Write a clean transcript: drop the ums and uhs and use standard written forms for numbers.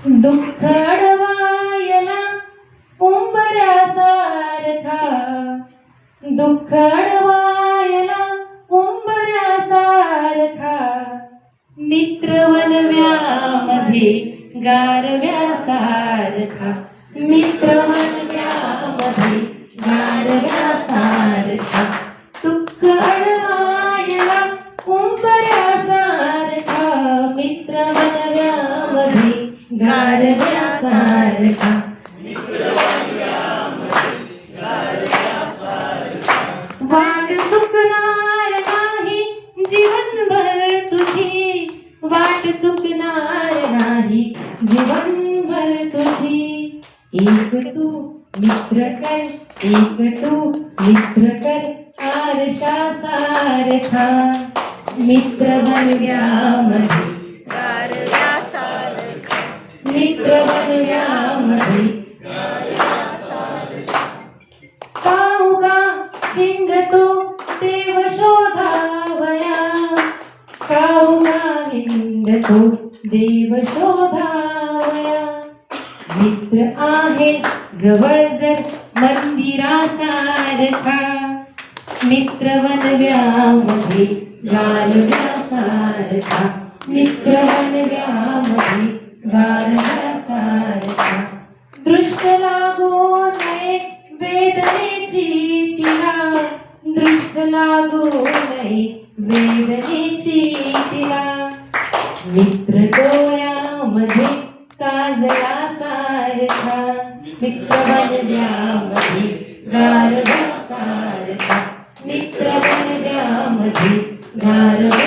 दुःख अडवायला उंबऱ्यासारखा, दुःख अडवायला उंबऱ्यासारखा, मित्र वनव्यामध्ये गारव्यासारखा, मित्र वनव्यामध्ये गारव्यासारखा, दुःख अडवायला उंबऱ्यासारखा, मित्र वनव्यामध्ये गारव्यासारखा, वाट चुकणार नाही जीवनभर तुझी, वाट चुकणार नाही जीवनभर तुझी, एक तू मित्र कर, एक तू मित्र कर आरशासारखा, मित्र बनव्यामध्ये मित्र बनव्यामध्ये काऊगा हिंडतो देव शोधावया, काऊगा हिंडतो देव शोधावया, मित्र आहे जवळ जर मंदिरासारखा, मित्र वनव्यामध्ये गारव्यासारखा, मित्र वनव्यामध्ये गारव्यासारखा, दृष्ट लागू नये वेदनेची तिला, दृष्ट लागू नये वेदनेची तिला, मित्र डोळ्यामध्ये काजळासारखा, मित्र बनव्यामध्ये गारव्यासारखा, मित्र बनव्यामध्ये गारव्या